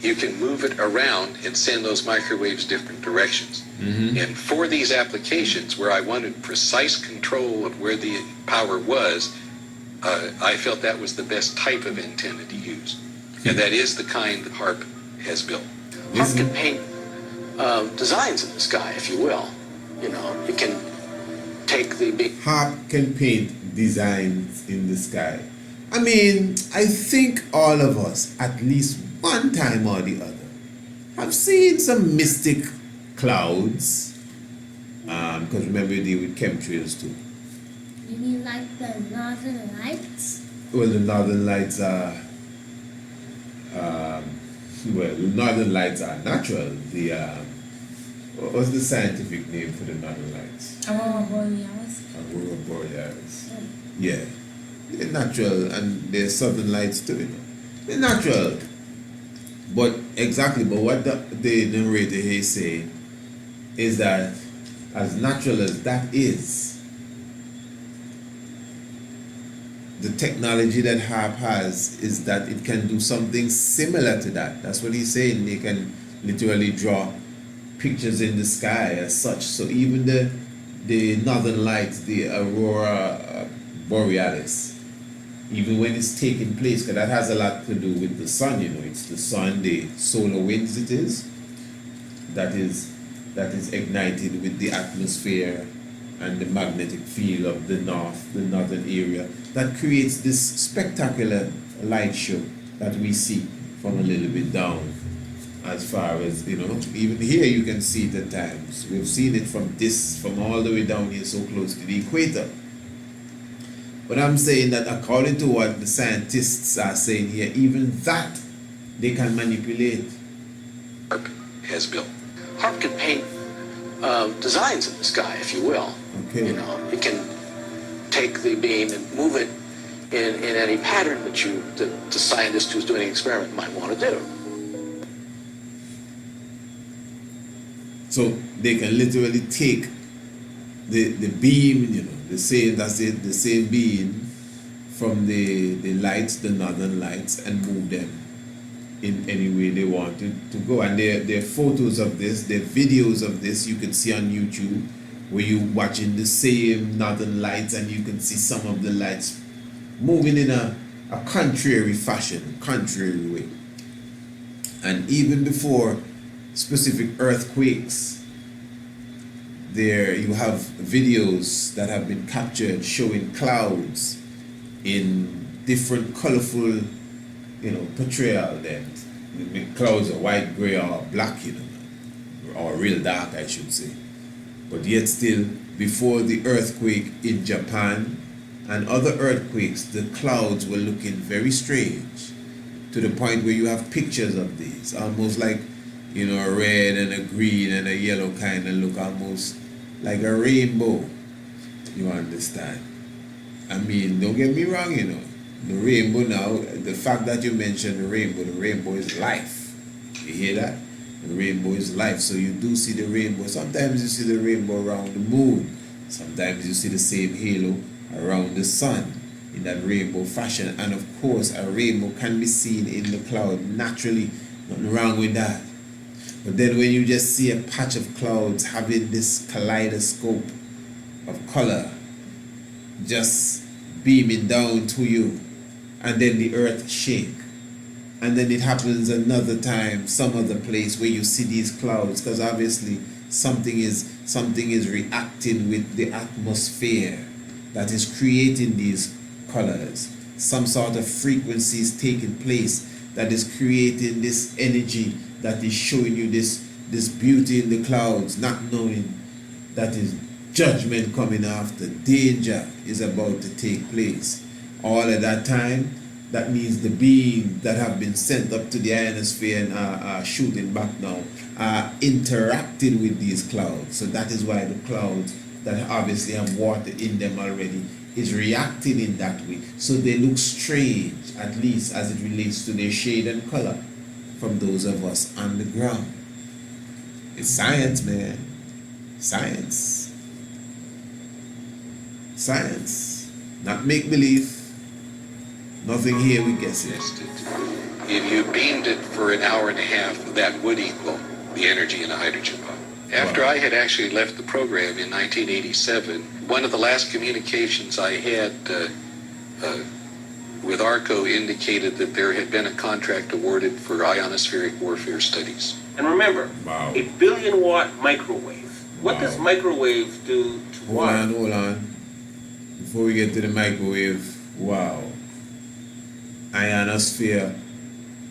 you can move it around and send those microwaves different directions. Mm-hmm. And for these applications where I wanted precise control of where the power was, I felt that was the best type of antenna to use. And that is the kind that HARP has built. HARP can paint designs in the sky, if you will. You know, it can take the big... HARP can paint designs in the sky. I mean, I think all of us, at least one time or the other, have seen some mystic clouds. Because remember, we deal with chemtrails too. You mean like the Northern Lights? Well, the Northern Lights are... the Northern Lights are natural. What's the scientific name for the Northern Lights? Aurora Borealis. Aurora Borealis. Yeah. They're natural, and there's Southern Lights too. They're natural. But what the narrator here is saying is that as natural as that is, the technology that HARP has is that it can do something similar to that. That's what he's saying. They can literally draw pictures in the sky as such. So even the Northern Lights, the Aurora Borealis, even when it's taking place, because that has a lot to do with the sun, it's the sun, the solar winds that is ignited with the atmosphere and the magnetic field of the northern area, that creates this spectacular light show that we see from a little bit down. As far as, even here you can see it at times. We've seen it from all the way down here so close to the equator. But I'm saying that according to what the scientists are saying here, even that they can manipulate. HARP has built. HARP can paint designs in the sky, if you will. Okay. You know, it can take the beam and move it in any pattern that the scientist who's doing an experiment might want to do. So they can literally take the beam, the same beam from the lights, the Northern Lights, and move them in any way they want it to go. And there are photos of this, there are videos of this you can see on YouTube, where you're watching the same Northern Lights and you can see some of the lights moving in a contrary fashion, contrary way. And even before specific earthquakes, there you have videos that have been captured showing clouds in different colorful, portrayal. Then the clouds are white, gray, or black, or real dark, I should say. But yet still, before the earthquake in Japan and other earthquakes, the clouds were looking very strange, to the point where you have pictures of these, almost like, you know, a red and a green and a yellow kind of look, almost like a rainbow. You understand? I mean, don't get me wrong, you know. The rainbow now, the fact that you mentioned the rainbow is life. You hear that? The rainbow is life. So you do see the rainbow. Sometimes you see the rainbow around the moon. Sometimes you see the same halo around the sun in that rainbow fashion. And of course, a rainbow can be seen in the cloud naturally. Nothing wrong with that. But then when you just see a patch of clouds having this kaleidoscope of color just beaming down to you, and then the earth shake, and then it happens another time, some other place where you see these clouds, because obviously something is reacting with the atmosphere that is creating these colors. Some sort of frequency is taking place that is creating this energy that is showing you this beauty in the clouds, not knowing that is judgment coming after, danger is about to take place. All at that time, that means the beings that have been sent up to the ionosphere and are shooting back now are interacting with these clouds. So that is why the clouds that obviously have water in them already is reacting in that way. So they look strange, at least as it relates to their shade and color, from those of us on the ground. It's science, man. Science. Science. Not make-believe. Nothing here we guess it. If you beamed it for an hour and a half, that would equal the energy in a hydrogen bomb. After I had actually left the program in 1987, one of the last communications I had with ARCO indicated that there had been a contract awarded for ionospheric warfare studies. And remember, a 1 billion watt microwave. What does microwave do to water? Hold on. Before we get to the microwave, wow. Ionosphere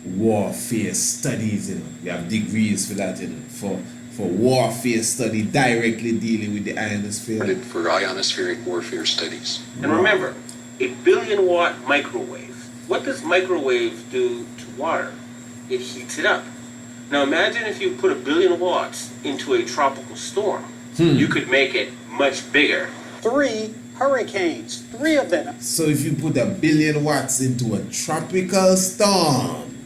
warfare studies, you know. You have degrees for that, you know, for warfare study directly dealing with the ionosphere. For ionospheric warfare studies. And remember, a 1 billion watt microwave. What does microwave do to water? It heats it up. Now imagine if you put 1 billion watts into a tropical storm. You could make it much bigger. 3 hurricanes, 3 of them. So if you put 1 billion watts into a tropical storm,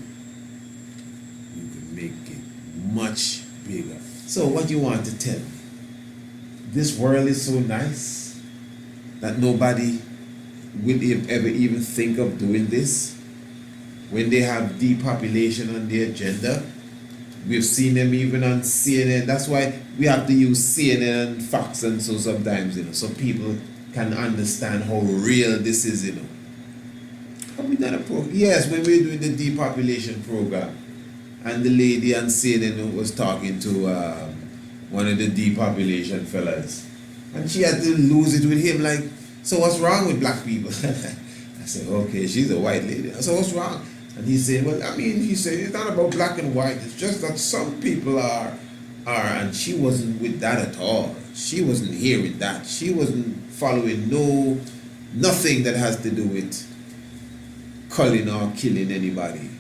you can make it much bigger. So what you want to tell me? This world is so nice that nobody will ever even think of doing this when they have depopulation on the agenda. We've seen them even on CNN. That's why we have to use CNN and Fox and so sometimes, you know, so people can understand how real this is, you know. Have we done a program? Yes, when we were doing the depopulation program, and the lady on CNN was talking to one of the depopulation fellas, and she had to lose it with him, like, so what's wrong with black people? I said, okay, she's a white lady. I said, what's wrong? And he said, well, I mean, he said, it's not about black and white, it's just that some people are, and she wasn't with that at all. She wasn't hearing that. She wasn't following nothing that has to do with culling or killing anybody.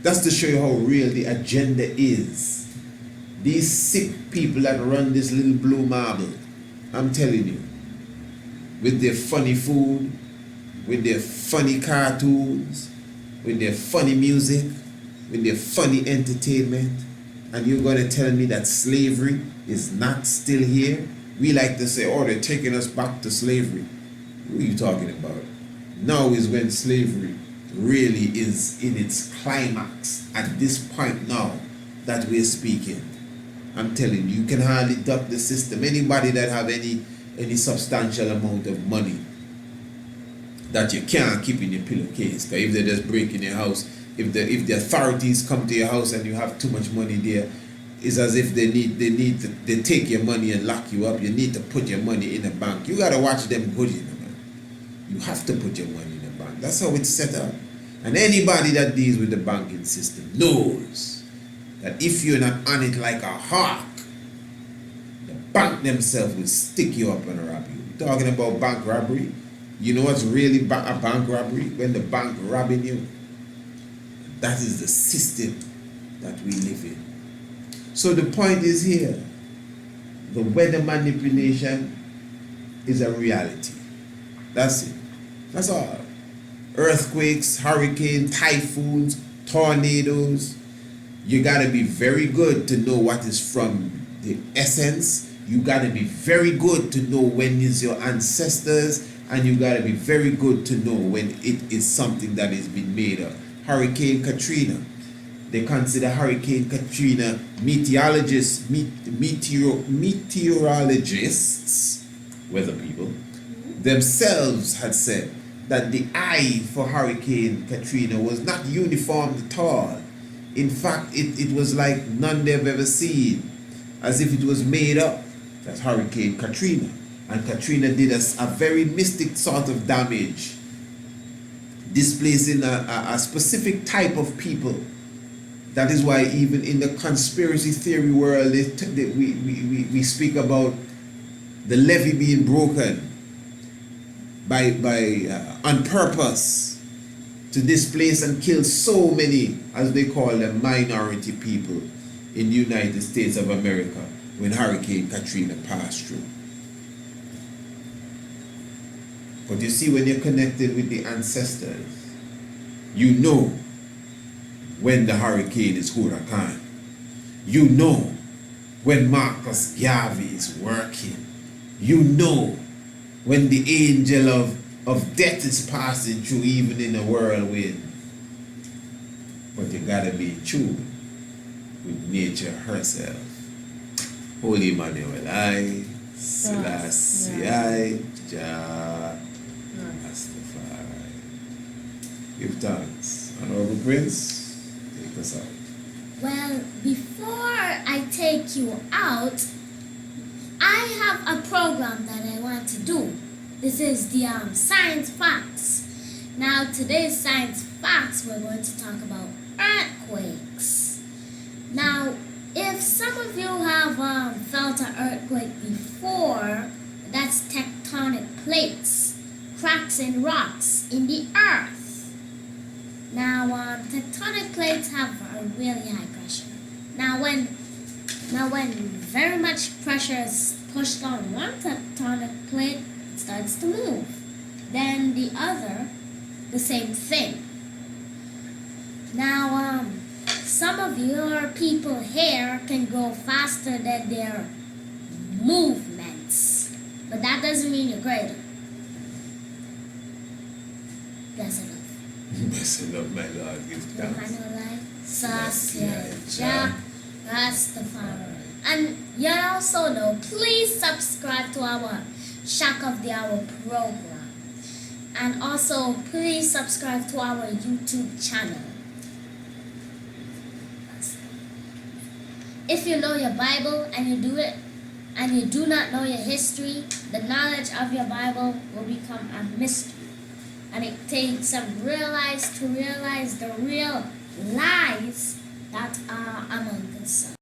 That's to show you how real the agenda is. These sick people that run this little blue marble, I'm telling you, with their funny food, with their funny cartoons, with their funny music, with their funny entertainment, and you're going to tell me that slavery is not still here? We like to say, oh, they're taking us back to slavery. What are you talking about? Now is when slavery really is in its climax, at this point now that we're speaking. I'm telling you, you can hardly duck the system. Anybody that have any substantial amount of money that you can't keep in your pillowcase, because if they just break in your house, if the authorities come to your house and you have too much money there, it's as if they take your money and lock you up. You need to put your money in a bank. You gotta watch them good, you know, man. You have to put your money in a bank. That's how it's set up. And anybody that deals with the banking system knows that if you're not on it like a hawk, the bank themselves will stick you up and rob you. Talking about bank robbery. You know what's really a bank robbery? When the bank robbing you. That is the system that we live in. So the point is here, the weather manipulation is a reality. That's it. That's all. Earthquakes, hurricanes, typhoons, tornadoes. You gotta be very good to know what is from the essence. You gotta be very good to know when is your ancestors, and you gotta be very good to know when it is something that is being made up. Hurricane Katrina. They consider Hurricane Katrina meteorologists, meteorologists, weather people, themselves had said that the eye for Hurricane Katrina was not uniform at all. In fact, it was like none they've ever seen, as if it was made up. That's Hurricane Katrina. And Katrina did a very mystic sort of damage, displacing a specific type of people. That is why even in the conspiracy theory world, we speak about the levee being broken by on purpose to displace and kill so many, as they call them, minority people in the United States of America when Hurricane Katrina passed through. But you see, when you're connected with the ancestors, you know when the hurricane is hurricane. You know when Marcus Garvey is working. You know when the angel of death is passing through, even in a whirlwind. But you gotta be in tune with nature herself. Holy Emmanuel, I, Selassie, I, Jah, Rastafari. Give thanks. Honorable Prince, take us out. Well, before I take you out, I have a program that I want to do. This is the Science Facts. Now, today's Science Facts, we're going to talk about earthquakes. Now, if some of you have felt an earthquake before, that's tectonic plates, cracks and rocks in the earth. Now, tectonic plates have a really high pressure. Now, when very much pressure is pushed on one tectonic plate, it starts to move. Then the other, the same thing. Now, some of your people here can go faster than their movements, but that doesn't mean you're greater. Bless it up. Blessed of my Lord, give thanks. Rastafari. And you also know, please subscribe to our Shock of the Hour program. And also, please subscribe to our YouTube channel. If you know your Bible and you do not know your history, the knowledge of your Bible will become a mystery. And it takes some realize to realize the real lies that are among us.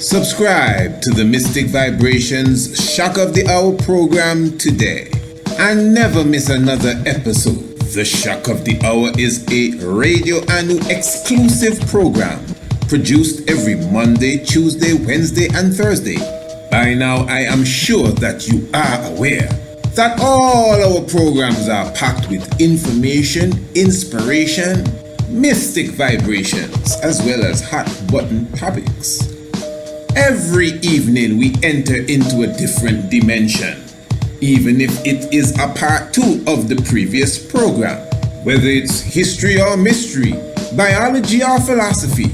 Subscribe to the Mystic Vibrations Shock of the Hour program today and never miss another episode. The Shock of the Hour is a Radio Anu exclusive program produced every Monday, Tuesday, Wednesday, and Thursday. By now, I am sure that you are aware that all our programs are packed with information, inspiration, mystic vibrations, as well as hot button topics. Every evening we enter into a different dimension, even if it is a part 2 of the previous program, whether it's history or mystery, biology or philosophy,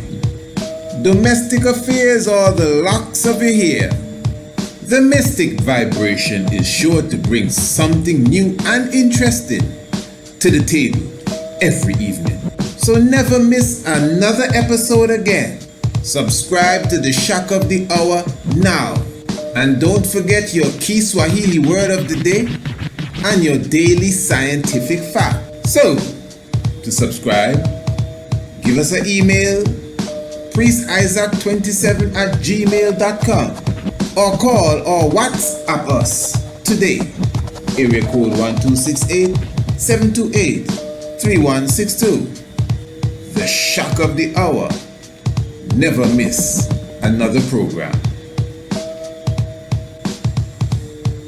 domestic affairs or the locks of your hair. The mystic vibration is sure to bring something new and interesting to the table every evening. So never miss another episode again. Subscribe to the Shock of the Hour now. And don't forget your key Swahili word of the day and your daily scientific fact. So, to subscribe, give us an email, priestisaac27@gmail.com, or call or WhatsApp us today. Area code 1268-728-3162. The shock of the hour. Never miss another program.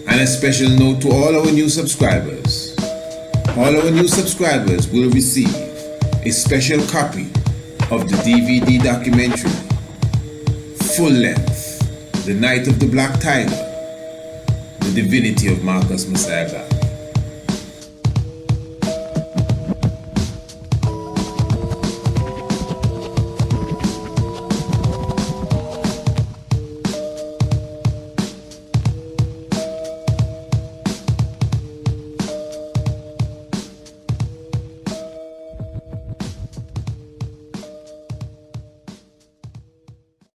And a special note to all our new subscribers. All our new subscribers will receive a special copy of the DVD documentary, full length, The Night of the Black Tiger, The Divinity of Marcus Messiah God.